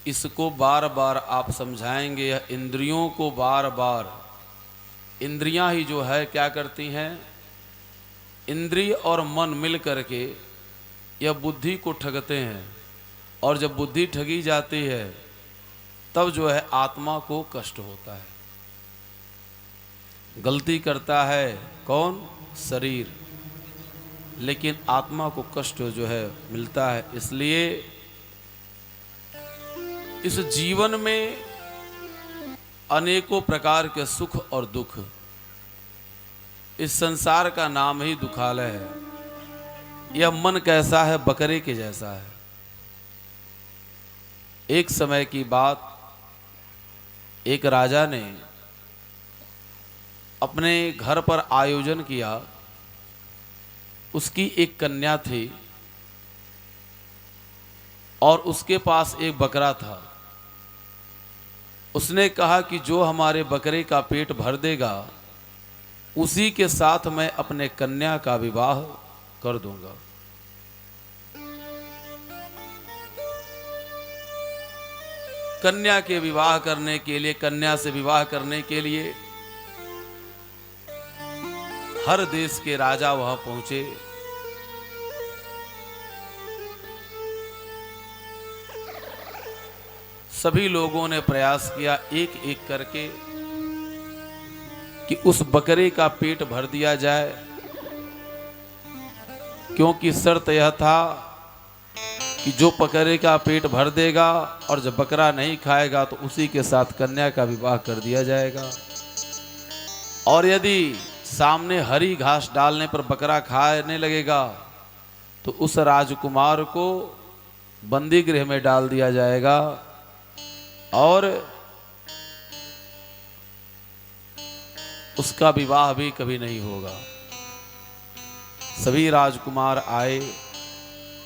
इसको बार बार आप समझाएंगे। यह इंद्रियों को बार बार, इंद्रियां ही जो है क्या करती हैं, इंद्रिय और मन मिल करके यह बुद्धि को ठगते हैं। और जब बुद्धि ठगी जाती है तब जो है आत्मा को कष्ट होता है। गलती करता है कौन? शरीर, लेकिन आत्मा को कष्ट जो है मिलता है। इसलिए इस जीवन में अनेकों प्रकार के सुख और दुख, इस संसार का नाम ही दुखालय है। यह मन कैसा है? बकरे के जैसा है। एक समय की बात, एक राजा ने अपने घर पर आयोजन किया। उसकी एक कन्या थी और उसके पास एक बकरा था। उसने कहा कि जो हमारे बकरे का पेट भर देगा उसी के साथ मैं अपने कन्या का विवाह कर दूंगा। कन्या के विवाह करने के लिए, कन्या से विवाह करने के लिए हर देश के राजा वहां पहुंचे। सभी लोगों ने प्रयास किया एक एक करके कि उस बकरे का पेट भर दिया जाए, क्योंकि शर्त यह था कि जो बकरे का पेट भर देगा और जब बकरा नहीं खाएगा तो उसी के साथ कन्या का विवाह कर दिया जाएगा। और यदि सामने हरी घास डालने पर बकरा खाने लगेगा तो उस राजकुमार को बंदी गृह में डाल दिया जाएगा और उसका विवाह भी कभी नहीं होगा। सभी राजकुमार आए,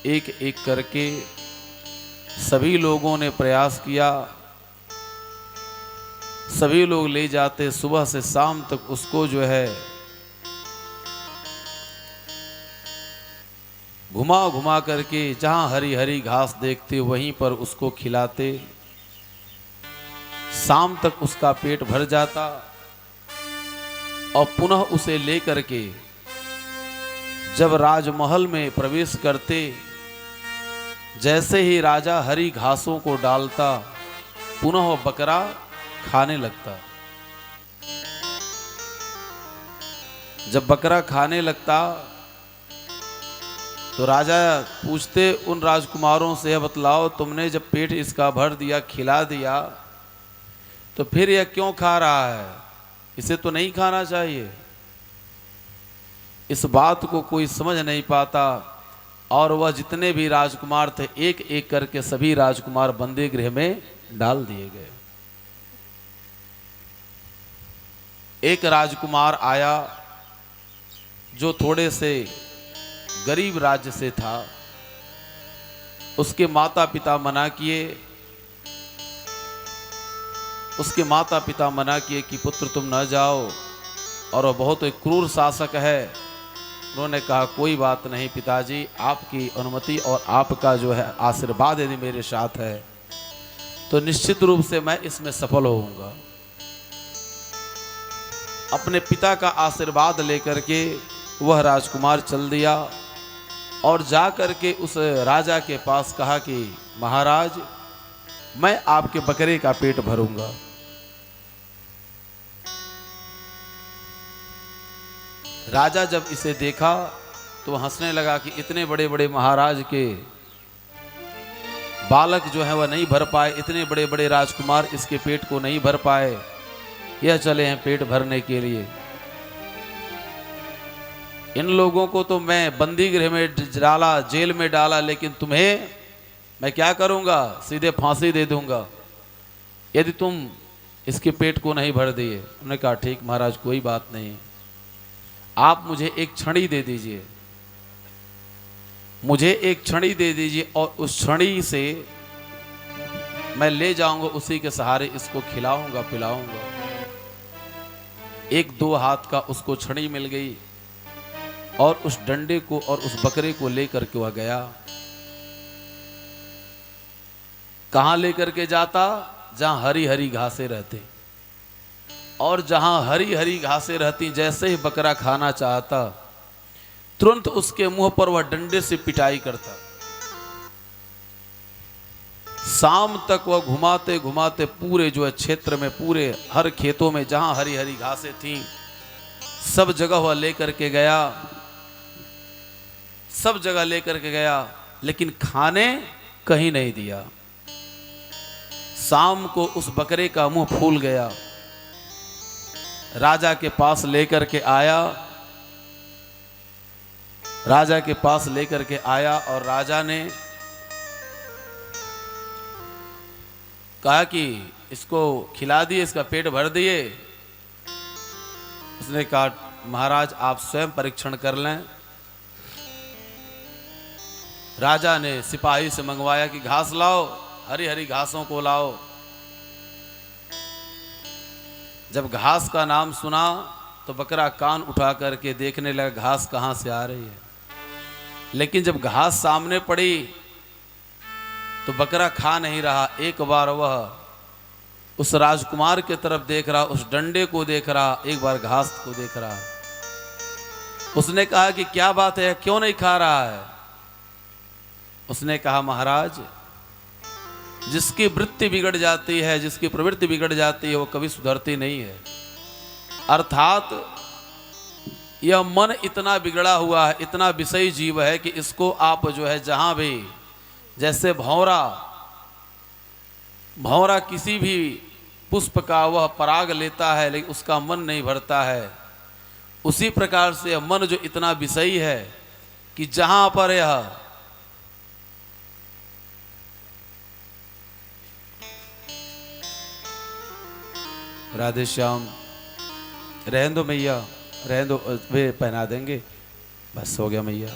एक एक करके सभी लोगों ने प्रयास किया। सभी लोग ले जाते, सुबह से शाम तक उसको जो है घुमा घुमा करके जहां हरी हरी घास देखते वहीं पर उसको खिलाते। शाम तक उसका पेट भर जाता और पुनः उसे लेकर के जब राजमहल में प्रवेश करते, जैसे ही राजा हरी घासों को डालता पुनः वह बकरा खाने लगता। जब बकरा खाने लगता तो राजा पूछते उन राजकुमारों से, बतलाओ तुमने जब पेट इसका भर दिया, खिला दिया, तो फिर यह क्यों खा रहा है? इसे तो नहीं खाना चाहिए। इस बात को कोई समझ नहीं पाता और वह जितने भी राजकुमार थे एक एक करके सभी राजकुमार बंदी गृह में डाल दिए गए। एक राजकुमार आया जो थोड़े से गरीब राज्य से था। उसके माता पिता मना किए, उसके माता पिता मना किए कि पुत्र तुम न जाओ, और वह बहुत एक क्रूर शासक है। उन्होंने कहा कोई बात नहीं पिताजी, आपकी अनुमति और आपका जो है आशीर्वाद यदि मेरे साथ है तो निश्चित रूप से मैं इसमें सफल होऊंगा। अपने पिता का आशीर्वाद लेकर के वह राजकुमार चल दिया और जा करके उस राजा के पास कहा कि महाराज मैं आपके बकरे का पेट भरूंगा। राजा जब इसे देखा तो हंसने लगा कि इतने बड़े बड़े महाराज के बालक जो है वह नहीं भर पाए, इतने बड़े बड़े राजकुमार इसके पेट को नहीं भर पाए, यह चले हैं पेट भरने के लिए। इन लोगों को तो मैं बंदी गृह में डाला, जेल में डाला, लेकिन तुम्हें मैं क्या करूंगा? सीधे फांसी दे दूंगा यदि तुम इसके पेट को नहीं भर दिए। उन्होंने कहा ठीक महाराज कोई बात नहीं, आप मुझे एक छड़ी दे दीजिए, मुझे एक छड़ी दे दीजिए और उस छड़ी से मैं ले जाऊंगा, उसी के सहारे इसको खिलाऊंगा पिलाऊंगा। एक दो हाथ का उसको छड़ी मिल गई और उस डंडे को और उस बकरे को लेकर के वह गया। कहाँ लेकर के जाता? जहाँ हरी हरी घासें रहती, और जहाँ हरी हरी घासें रहती जैसे ही बकरा खाना चाहता तुरंत उसके मुंह पर वह डंडे से पिटाई करता। शाम तक वह घुमाते घुमाते पूरे जो है क्षेत्र में, पूरे हर खेतों में जहां हरी हरी घासें थीं सब जगह वह लेकर के गया, सब जगह लेकर के गया, लेकिन खाने कहीं नहीं दिया। शाम को उस बकरे का मुंह फूल गया, राजा के पास लेकर के आया, राजा के पास लेकर के आया और राजा ने कहा कि इसको खिला दिए, इसका पेट भर दिए। उसने कहा महाराज आप स्वयं परीक्षण कर लें। राजा ने सिपाही से मंगवाया कि घास लाओ, हरी हरी घासों को लाओ। जब घास का नाम सुना तो बकरा कान उठा करके देखने लगा घास कहां से आ रही है, लेकिन जब घास सामने पड़ी तो बकरा खा नहीं रहा। एक बार वह उस राजकुमार के तरफ देख रहा, उस डंडे को देख रहा, एक बार घास को देख रहा। उसने कहा कि क्या बात है, क्यों नहीं खा रहा है? उसने कहा महाराज जिसकी वृत्ति बिगड़ जाती है, जिसकी प्रवृत्ति बिगड़ जाती है वो कभी सुधरती नहीं है। अर्थात यह मन इतना बिगड़ा हुआ है, इतना विषयी जीव है कि इसको आप जो है जहां भी, जैसे भौरा किसी भी पुष्प का वह पराग लेता है लेकिन उसका मन नहीं भरता है, उसी प्रकार से मन जो इतना विषयी है कि जहां पर यह राधे श्याम रहने दो मैया, रहने दो, वे पहना देंगे, बस हो गया मैया,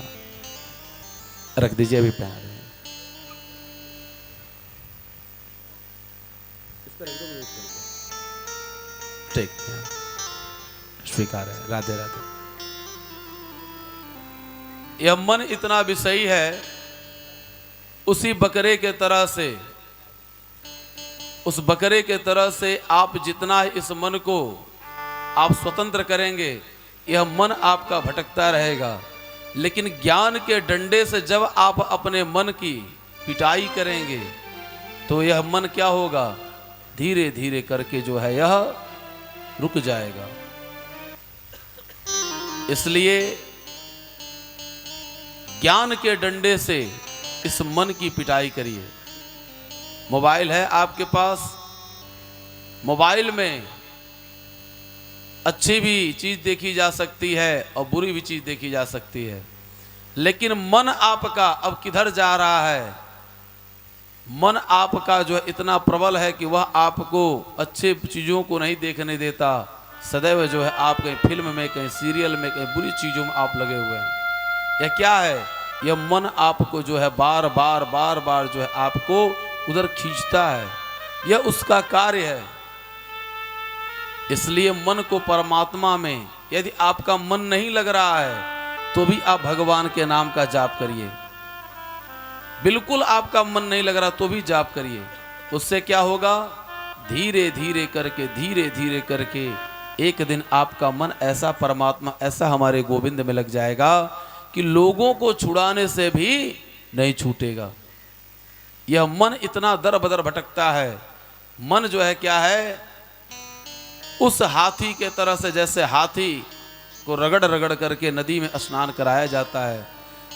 रख दीजिए, अभी पहना देंगे। ठीक है, स्वीकार है। राधे राधे। यह मन इतना विषयी है, उसी बकरे के तरह से, उस बकरे के तरह से आप जितना इस मन को आप स्वतंत्र करेंगे यह मन आपका भटकता रहेगा। लेकिन ज्ञान के डंडे से जब आप अपने मन की पिटाई करेंगे तो यह मन क्या होगा, धीरे धीरे करके जो है यह रुक जाएगा। इसलिए ज्ञान के डंडे से इस मन की पिटाई करिए। मोबाइल है आपके पास, मोबाइल में अच्छी भी चीज देखी जा सकती है और बुरी भी चीज देखी जा सकती है, लेकिन मन आपका अब किधर जा रहा है? मन आपका जो है इतना प्रबल है कि वह आपको अच्छे चीजों को नहीं देखने देता, सदैव जो है आप कहीं फिल्म में, कहीं सीरियल में, कहीं बुरी चीजों में आप लगे हुए हैं। यह क्या है? यह मन आपको जो है बार बार जो है आपको उधर खींचता है, यह उसका कार्य है। इसलिए मन को परमात्मा में, यदि आपका मन नहीं लग रहा है तो भी आप भगवान के नाम का जाप करिए। बिल्कुल आपका मन नहीं लग रहा तो भी जाप करिए। उससे क्या होगा, धीरे धीरे करके एक दिन आपका मन ऐसा परमात्मा, ऐसा हमारे गोविंद में लग जाएगा कि लोगों को छुड़ाने से भी नहीं छूटेगा। यह मन इतना दर बदर भटकता है। मन जो है क्या है, उस हाथी के तरह से, जैसे हाथी को रगड़ करके नदी में स्नान कराया जाता है,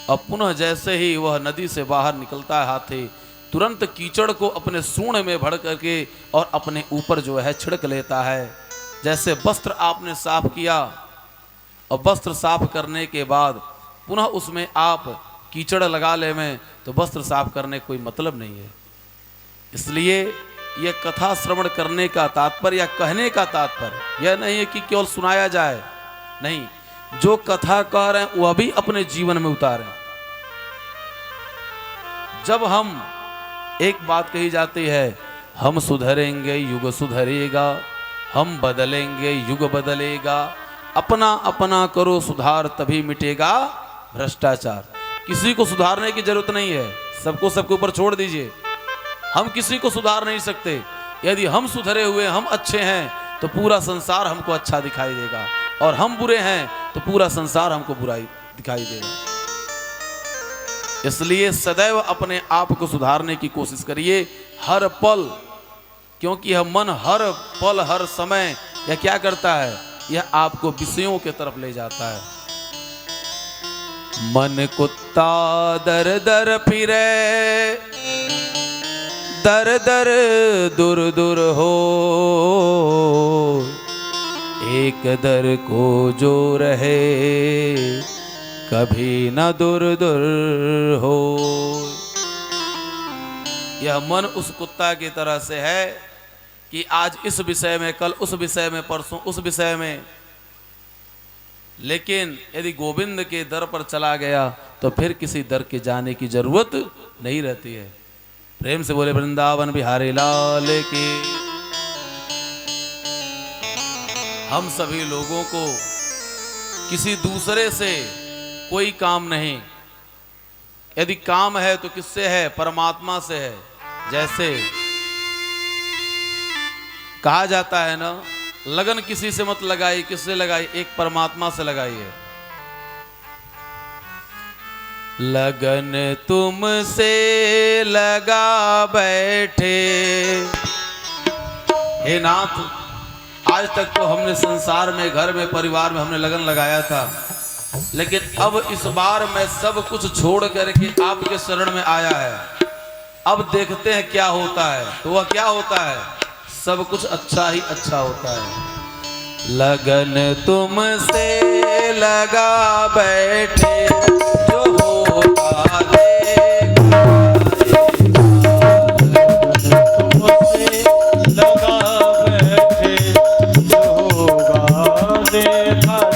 और पुनः जैसे ही वह नदी से बाहर निकलता है हाथी, तुरंत कीचड़ को अपने सूंड में भर करके और अपने ऊपर जो है छिड़क लेता है। जैसे वस्त्र आपने साफ किया और वस्त्र साफ करने के बाद पुनः उसमें आप कीचड़ लगा ले में, तो वस्त्र साफ करने कोई मतलब नहीं है। इसलिए यह कथा श्रवण करने का तात्पर्य या कहने का तात्पर्य यह नहीं है कि केवल सुनाया जाए, नहीं, जो कथा कह रहे हैं वह भी अपने जीवन में उतारें। जब हम, एक बात कही जाती है, हम सुधरेंगे युग सुधरेगा, हम बदलेंगे युग बदलेगा, अपना अपना करो सुधार तभी मिटेगा भ्रष्टाचार। किसी को सुधारने की जरूरत नहीं है, सबको सबके ऊपर छोड़ दीजिए। हम किसी को सुधार नहीं सकते। यदि हम सुधरे हुए, हम अच्छे हैं तो पूरा संसार हमको अच्छा दिखाई देगा, और हम बुरे हैं तो पूरा संसार हमको बुराई दिखाई देगा। इसलिए सदैव अपने आप को सुधारने की कोशिश करिए हर पल, क्योंकि यह मन हर पल हर समय यह क्या करता है, यह आपको विषयों के तरफ ले जाता है। मन कुत्ता दर दर फिरे, दर दर दूर दूर हो, एक दर को जो रहे कभी न दूर दूर हो। यह मन उस कुत्ता की तरह से है कि आज इस विषय में, कल उस विषय में, परसों उस विषय में, लेकिन यदि गोविंद के दर पर चला गया तो फिर किसी दर के जाने की जरूरत नहीं रहती है। प्रेम से बोले वृंदावन बिहारी लाल की। हम सभी लोगों को किसी दूसरे से कोई काम नहीं, यदि काम है तो किससे है, परमात्मा से है। जैसे कहा जाता है ना, लगन किसी से मत लगाई, किससे लगाई, एक परमात्मा से लगाइए। लगन तुमसे लगा बैठे। हे नाथ, आज तक तो हमने संसार में, घर में, परिवार में हमने लगन लगाया था, लेकिन अब इस बार मैं सब कुछ छोड़ करके आपके शरण में आया है। अब देखते हैं क्या होता है। तो वह क्या होता है, सब कुछ अच्छा ही अच्छा होता है। लगन तुमसे लगा बैठे, जो होगा देखा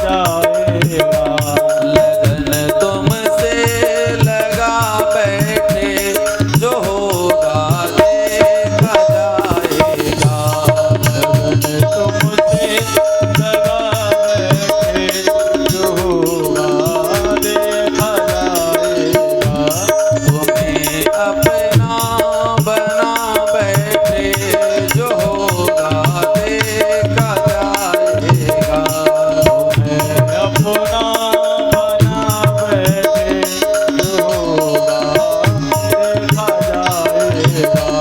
जाएगा। लगन तुमसे लगा बैठे, जो होगा देखा जाएगा। लगन तुमसे लगा बैठे, जो होगा देखा जाएगा। तुम्हें अपना बना बैठे, जो होगा देखा जाएगा। तुम्हें अपना बना बैठे, जो होगा देखा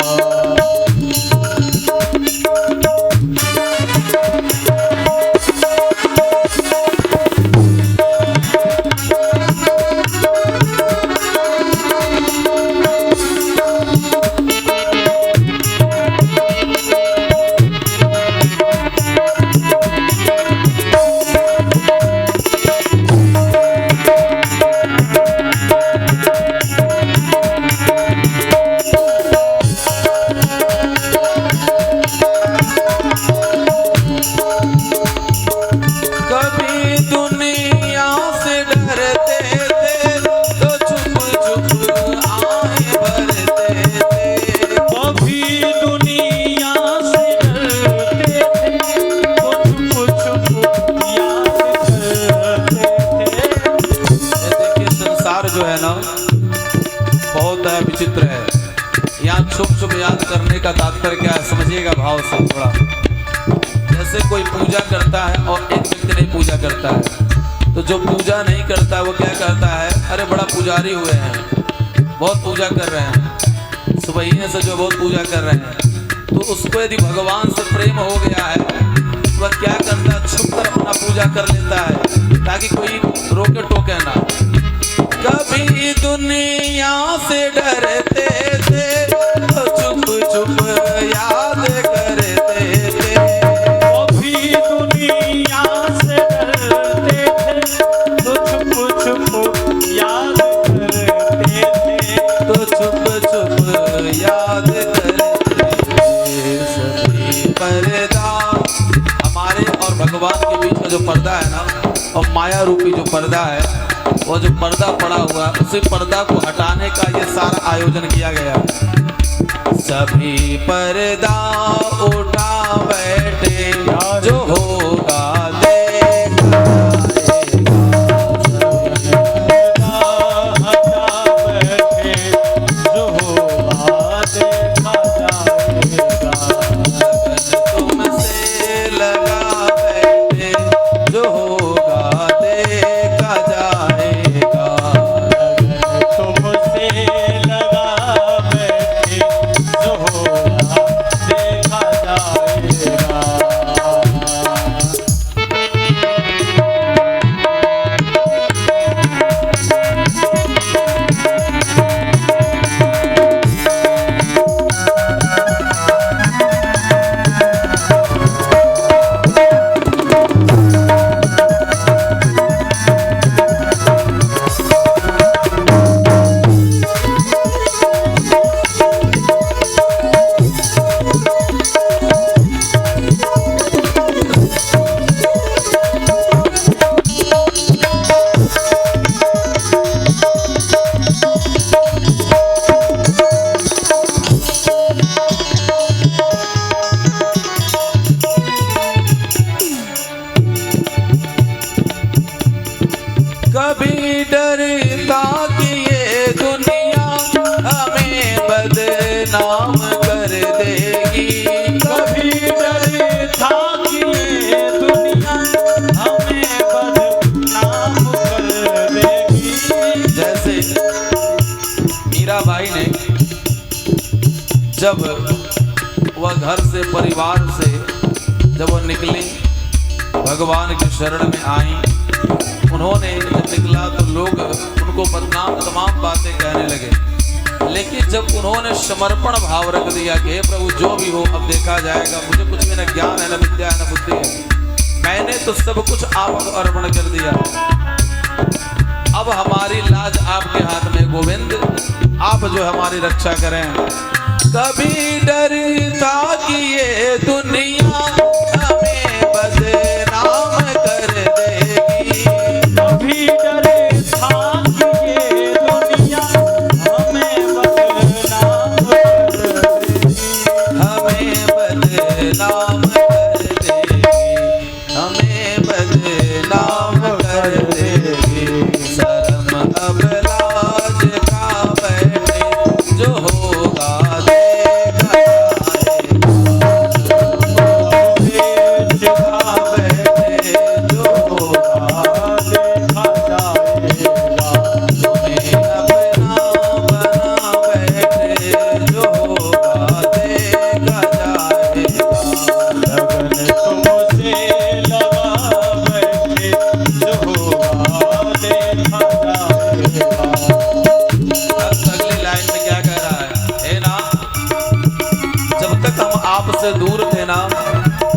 कभी दुनिया से डरते थे, तो चुप चुप आए भरते थे। कभी दुनिया से डरते थे, तो चुप चुप याद करते थे। देखिए संसार जो है ना, बहुत विचित्र है। यहाँ छुप छुप याद करने का तात्पर्य क्या है, समझिएगा भाव से थोड़ा। जैसे कोई पूजा करता है और एक व्यक्ति नहीं पूजा करता है, तो जो पूजा नहीं करता है वो क्या करता है, अरे बड़ा पुजारी हुए हैं, बहुत पूजा कर रहे हैं, सुबह से जो बहुत पूजा कर रहे हैं। तो उसको यदि भगवान से प्रेम हो गया है तो वह क्या करता है, छुप कर अपना पूजा कर लेता है, ताकि कोई रोके टोके ना। कभी दुनिया से डरते थे, तो चुप चुप याद करते थे। कभी दुनिया से डरते थे, तो चुप चुप याद करते थे। तो चुप चुप याद करते थे। सभी पर्दा, हमारे और भगवान के बीच में जो पर्दा है ना, और माया रूपी जो पर्दा है, वो जो पर्दा पड़ा हुआ, उसी पर्दा को हटाने का ये सारा आयोजन किया गया। सभी पर्दा उठा बैठे, जो होगा देखा जाएगा। हटा बैठे, जो होगा देखा जब वह घर से, परिवार से जब वह निकली, भगवान के शरण में आई, उन्होंने जब निकला तो लोग उनको बदनाम तमाम बातें कहने लगे। लेकिन जब उन्होंने समर्पण भाव रख दिया कि हे प्रभु जो भी हो अब देखा जाएगा, मुझे कुछ भी न ज्ञान है, न विद्या है, न बुद्धि है, मैंने तो सब कुछ आपको अर्पण कर दिया, अब हमारी लाज आपके हाथ में गोविंद, आप जो हमारी रक्षा करें। कभी डर था कि ये दुनिया हमें बदनाम कर देगी, कभी डर था कि ये दुनिया हमें बदनाम कर देगी, हमें बदनाम कर देगी, हमें बदनाम कर देगी। शर्म अब लाज का बैठे, जो होगा देखा बैठे, जो होगा देखा जाएगा। तुम्हें अपना बना बैठे, जो होगा देखा जाएगा। लगन तुमसे लगा बैठे, जो होगा देखा जाएगा। अगली लाइन में क्या कह रहा है ना, जब तक हम आपसे दूर थे ना,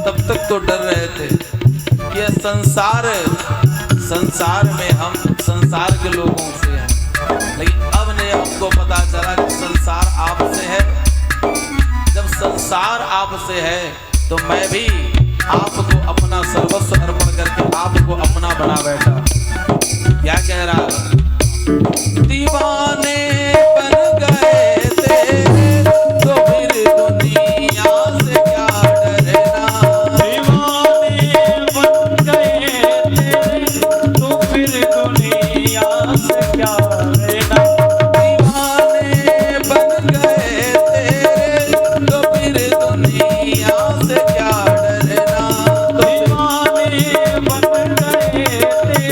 तब तक तो डर रहे थे कि ये संसार में हम संसार के लोगों से हैं, लेकिन अब ने हमको पता चला कि संसार आपसे है। जब संसार आपसे है तो मैं भी आपको अपना सर्वस्व अर्पण करके आपको अपना बना बैठा। क्या कह रहा है, दीवाने बन गए थे तो फिर दुनिया से क्या डरना, दीवाने बन गए तेरे, तो फिर दुनिया से क्या लेना। दीवाने बन गए तेरे तो फिर दुनिया से क्या डरना, दीवाने बन गए तेरे,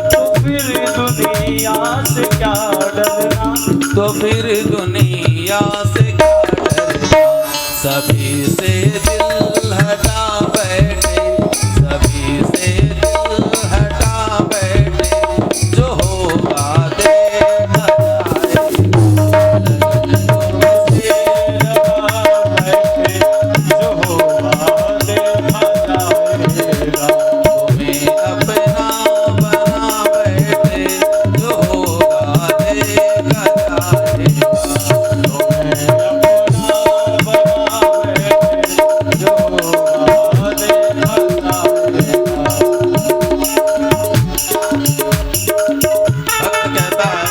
तो फिर दुनिया से क्या डरना। तो फिर दुनिया से क्या डरना। सभी से दिल हटा बैठे, सभी से दिल हटा बैठे, जो होगा देखा जाएगा। से लगा बैठे, जो होगा देखा जाएगा। तुम्हें अपना बना बैठे, जो होगा देखा जाएगा। तुम्हें अपना बना बैठे, जो होगा देखा जाएगा। भक्त कहता है,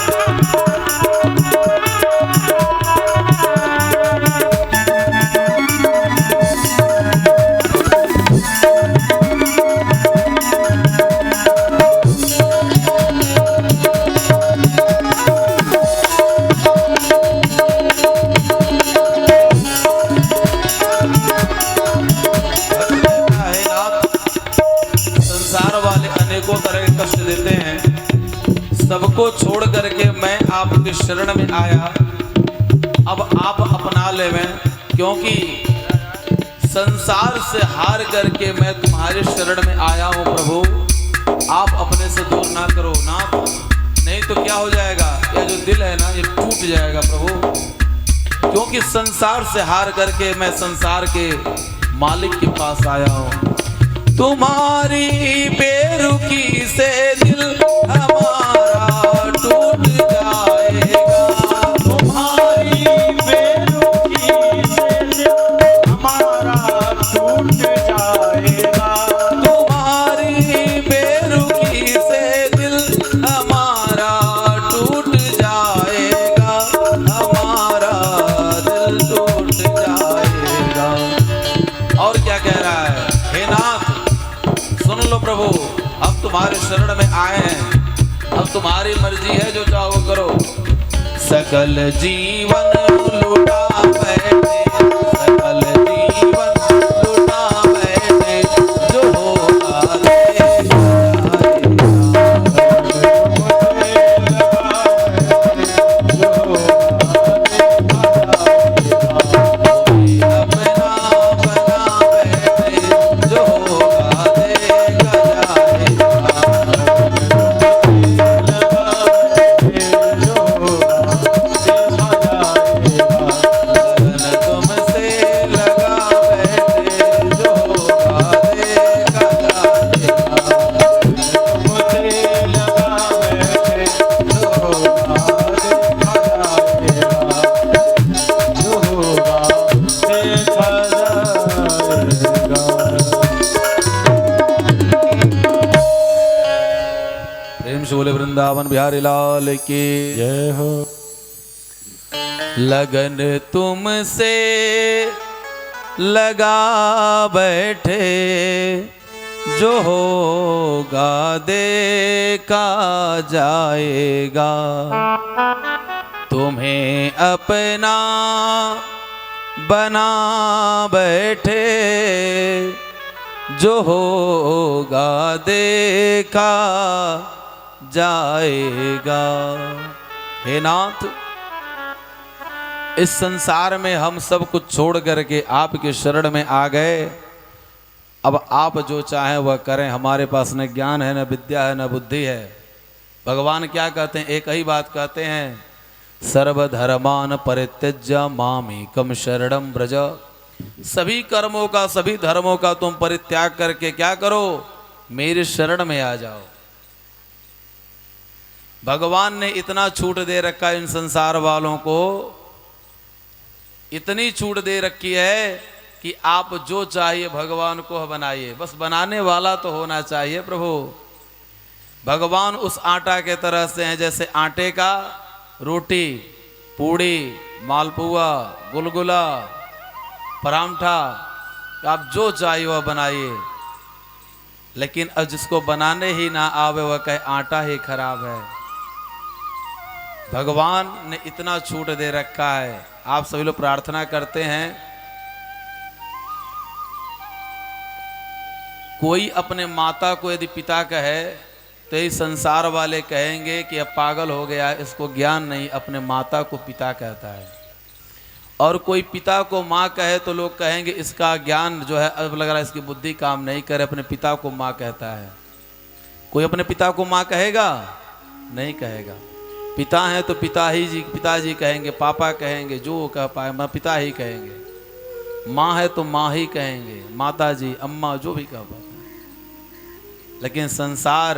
संसार वाले अनेकों तरह के कष्ट देते हैं, सबको छोड़ करके मैं आपके शरण में आया, अब आप अपना लेवें, क्योंकि संसार से हार करके मैं तुम्हारे शरण में आया हूँ प्रभु, आप अपने से दूर ना करो ना, नहीं तो क्या हो जाएगा, यह जो दिल है ना ये टूट जाएगा प्रभु, क्योंकि संसार से हार करके मैं संसार के मालिक के पास आया हूँ। तुम्हारी बेरुखी से दिल हमारा टूट जाएगा, तुम्हारी बेरुखी से दिल हमारा टूट जाएगा। तुम्हारी बेरुखी से दिल हमारा टूट जाएगा, हमारा दिल टूट जाएगा। और क्या कह रहा है, हे नाथ सुन लो प्रभु, अब तुम्हारे शरण में आए हैं, अब तुम्हारी मर्जी है, जो चाहो करो। सकल जीवन लुटा बैठे, सकल जीवन लुटा बैठे, जो होगा देखा जाएगा। वृंदावन बिहारी लाल की जय हो। लगन तुमसे लगा बैठे, जो होगा देखा जाएगा। तुम्हें अपना बना बैठे, जो होगा देखा जाएगा। हे नाथ, इस संसार में हम सब कुछ छोड़ करके आपके शरण में आ गए। अब आप जो चाहें वह करें। हमारे पास न ज्ञान है, न विद्या है, न बुद्धि है। भगवान क्या कहते हैं? एक ही बात कहते हैं, सर्वधर्मान परित्यज्य मामेकम शरणम व्रज। सभी कर्मों का, सभी धर्मों का तुम परित्याग करके क्या करो? मेरे शरण में आ जाओ। भगवान ने इतना छूट दे रखा है इन संसार वालों को, इतनी छूट दे रखी है कि आप जो चाहिए भगवान को बनाइए, बस बनाने वाला तो होना चाहिए प्रभु। भगवान उस आटा के तरह से हैं जैसे आटे का रोटी, पूड़ी, मालपुआ, गुलगुला, परांठा, आप जो चाहिए वह बनाइए। लेकिन अब जिसको बनाने ही ना आवे वह कहे आटा ही खराब है। भगवान ने इतना छूट दे रखा है। आप सभी लोग प्रार्थना करते हैं, कोई अपने माता को यदि पिता कहे तो ये संसार वाले कहेंगे कि अब पागल हो गया, इसको ज्ञान नहीं, अपने माता को पिता कहता है। और कोई पिता को माँ कहे तो लोग कहेंगे इसका ज्ञान जो है अब लग रहा है इसकी बुद्धि काम नहीं करे, अपने पिता को माँ कहता है। कोई अपने पिता को माँ कहेगा? नहीं कहेगा। पिता है तो पिताजी कहेंगे, पापा कहेंगे, जो कह पाए मैं पिता ही कहेंगे। माँ है तो माँ ही कहेंगे, माता जी, अम्मा, जो भी कह पाए। लेकिन संसार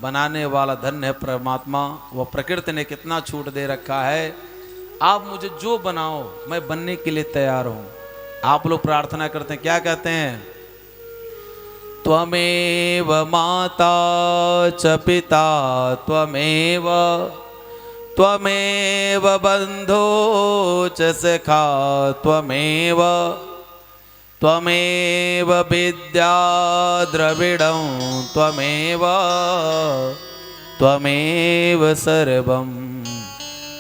बनाने वाला धन्य है परमात्मा। वह प्रकृति ने कितना छूट दे रखा है। आप मुझे जो बनाओ मैं बनने के लिए तैयार हूं। आप लोग प्रार्थना करते हैं, क्या कहते हैं? त्वमेव माता च पिता त्वमेव, त्वमेव बंधो च सखा त्वमेव, त्वमेव विद्या द्रविडं त्वमेव, त्वमेव सर्वं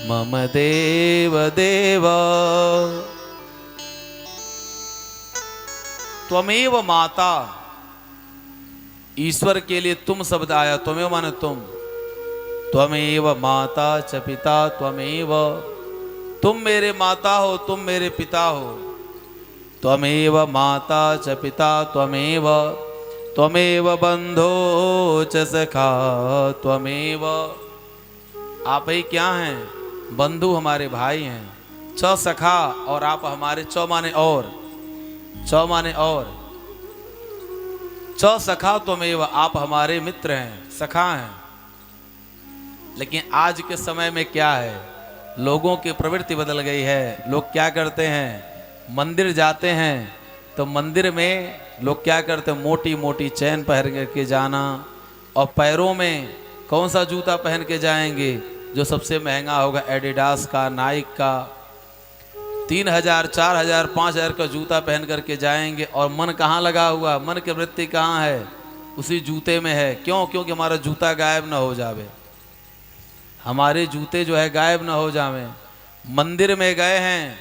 मम देव देव। त्वमेव माता, ईश्वर के लिए तुम शब्द आया। त्वमेव माने तुम। त्वमेव माता च पिता त्वमेव, तुम मेरे माता हो, तुम मेरे पिता हो। त्वमेव माता च पिता त्वमेव, त्वमेव बंधो च सखा त्वमेव। आप ही क्या हैं? बंधु हमारे भाई हैं। छ सखा, और आप हमारे, चौ माने और, चौ माने और, छ सखा त्वमेव, आप हमारे मित्र हैं, सखा हैं। लेकिन आज के समय में क्या है, लोगों की प्रवृत्ति बदल गई है। लोग क्या करते हैं, मंदिर जाते हैं तो मंदिर में लोग क्या करते हैं, मोटी मोटी चैन पहन के जाना, और पैरों में कौन सा जूता पहन के जाएंगे? जो सबसे महंगा होगा, एडिडास का, नाइक का, 3000, 4000, 5000 का जूता पहन करके जाएंगे। और मन कहाँ लगा हुआ? मन की वृत्ति कहाँ है? उसी जूते में है। क्यों? क्योंकि हमारा जूता गायब ना हो जावे, हमारे जूते जो है गायब ना हो जावे। मंदिर में गए हैं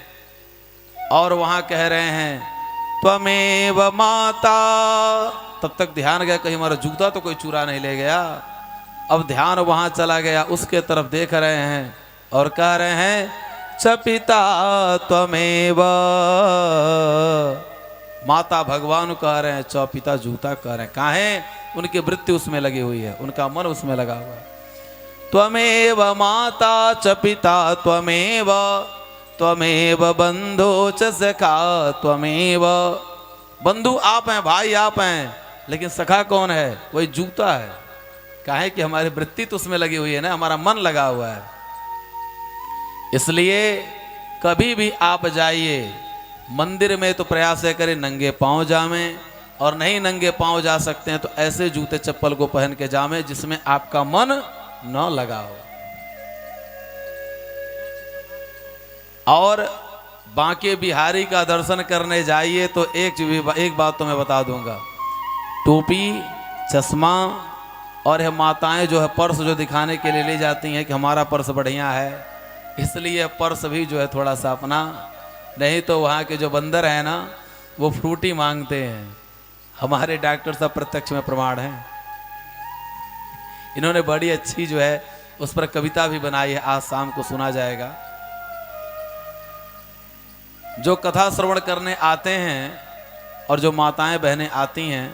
और वहाँ कह रहे हैं त्वमेव माता, तब तक ध्यान गया कहीं हमारा जूता तो कोई चुरा नहीं ले गया। अब ध्यान वहाँ चला गया, उसके तरफ देख रहे हैं और कह रहे हैं च पिता त्वमेव। माता भगवान कह रहे हैं, च पिता जूता कह रहे हैं। काहे? उनकी वृत्ति उसमें लगी हुई है, उनका मन उसमें लगा हुआ है। त्वमेव माता च पिता त्वमेव, त्वमेव बंधो च सखा त्वमेव। बंधु आप हैं, भाई आप हैं, लेकिन सखा कौन है? वही जूता है। काहे कि हमारी वृत्ति तो उसमें लगी हुई है ना, हमारा मन लगा हुआ है। इसलिए कभी भी आप जाइए मंदिर में तो प्रयास है करें नंगे पांव जावें, और नहीं नंगे पांव जा सकते हैं तो ऐसे जूते चप्पल को पहन के जावें जिसमें आपका मन न लगाओ। और बांके बिहारी का दर्शन करने जाइए तो एक बात तो मैं बता दूंगा, टोपी, चश्मा और यह माताएं जो है पर्स जो दिखाने के लिए ले जाती हैं कि हमारा पर्स बढ़िया है, इसलिए पर्स भी जो है थोड़ा सा अपना, नहीं तो वहाँ के जो बंदर हैं ना वो फ्रूटी मांगते हैं। हमारे डॉक्टर साहब प्रत्यक्ष में प्रमाण हैं। इन्होंने बड़ी अच्छी जो है उस पर कविता भी बनाई है, आज शाम को सुना जाएगा। जो कथा श्रवण करने आते हैं और जो माताएं बहनें आती हैं,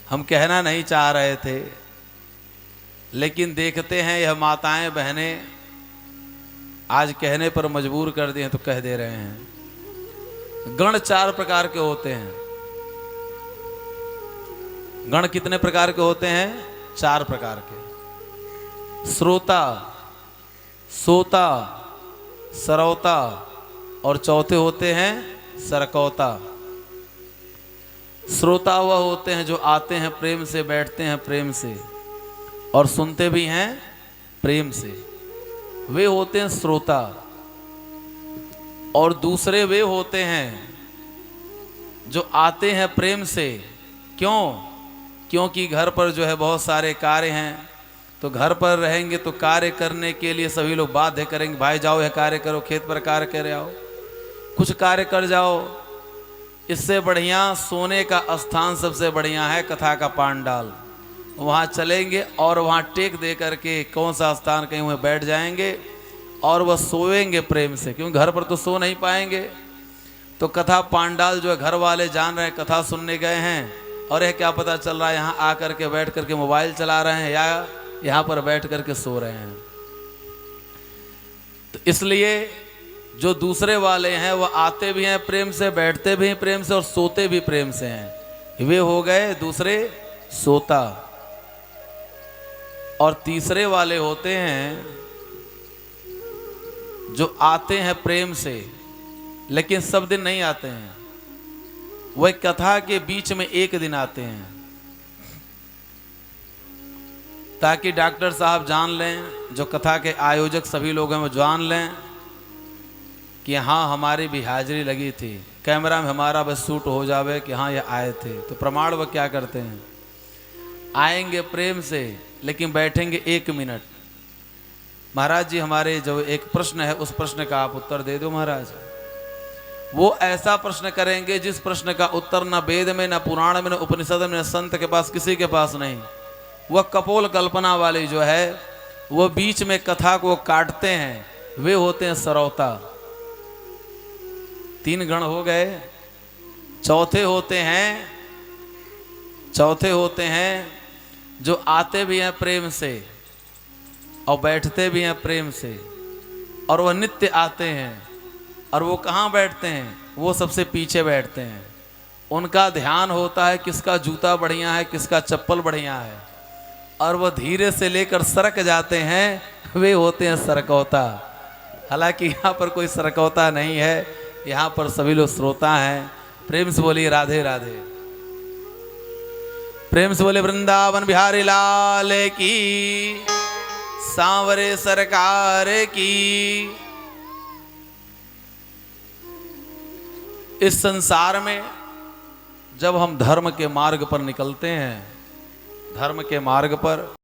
हम कहना नहीं चाह रहे थे, लेकिन देखते हैं यह माताएं बहनें आज कहने पर मजबूर कर दिए तो कह दे रहे हैं। गण 4 प्रकार के होते हैं। गण कितने प्रकार के होते हैं? 4 प्रकार के। श्रोता, सोता, सरौता और चौथे होते हैं सरकौता। श्रोता वह होते हैं जो आते हैं प्रेम से, बैठते हैं प्रेम से और सुनते भी हैं प्रेम से, वे होते हैं श्रोता। और दूसरे वे होते हैं जो आते हैं प्रेम से। क्यों? क्योंकि घर पर जो है बहुत सारे कार्य हैं, तो घर पर रहेंगे तो कार्य करने के लिए सभी लोग बाध्य करेंगे, भाई जाओ यह कार्य करो, खेत पर कार्य कर आओ, कुछ कार्य कर जाओ। इससे बढ़िया सोने का स्थान सबसे बढ़िया है कथा का पांडाल। वहाँ चलेंगे और वहाँ टेक दे करके कौन सा स्थान कहीं वहाँ बैठ जाएंगे और वह सोएंगे प्रेम से, क्योंकि घर पर तो सो नहीं पाएंगे। तो कथा पांडाल जो है घर वाले जान रहे हैं, कथा सुनने गए हैं और यह क्या पता चल रहा है यहाँ आकर के बैठ करके मोबाइल चला रहे हैं या यहाँ पर बैठ करके सो रहे हैं। तो इसलिए जो दूसरे वाले हैं वह आते भी हैं प्रेम से, बैठते भी हैं प्रेम से और सोते भी प्रेम से हैं। वे हो गए दूसरे सोता। और तीसरे वाले होते हैं जो आते हैं प्रेम से, लेकिन सब दिन नहीं आते हैं, वह कथा के बीच में एक दिन आते हैं, ताकि डॉक्टर साहब जान लें, जो कथा के आयोजक सभी लोग हैं वो जान लें कि हाँ हमारी भी हाजिरी लगी थी, कैमरा में हमारा बस शूट हो जावे कि हाँ ये आए थे। तो प्रमाण वह क्या करते हैं, आएंगे प्रेम से लेकिन बैठेंगे 1 मिनट। महाराज जी हमारे जो एक प्रश्न है उस प्रश्न का आप उत्तर दे दो महाराज। वो ऐसा प्रश्न करेंगे जिस प्रश्न का उत्तर न वेद में, न पुराण में, न उपनिषद में, न संत के पास, किसी के पास नहीं। वह कपोल कल्पना वाली जो है वो बीच में कथा को काटते हैं, वे होते हैं सरौता। 3 गण हो गए। चौथे होते हैं जो आते भी हैं प्रेम से और बैठते भी हैं प्रेम से, और वह नित्य आते हैं। और वो कहाँ बैठते हैं? वो सबसे पीछे बैठते हैं। उनका ध्यान होता है किसका जूता बढ़िया है, किसका चप्पल बढ़िया है, और वह धीरे से लेकर सरक जाते हैं, वे होते हैं सरकौता। हालांकि यहाँ पर कोई सरकौता नहीं है, यहाँ पर सभी लोग श्रोता हैं। प्रेम से बोलिए राधे राधे। प्रेम से बोले वृंदावन बिहारी लाल की, सांवरे सरकार की। इस संसार में जब हम धर्म के मार्ग पर निकलते हैं, धर्म के मार्ग पर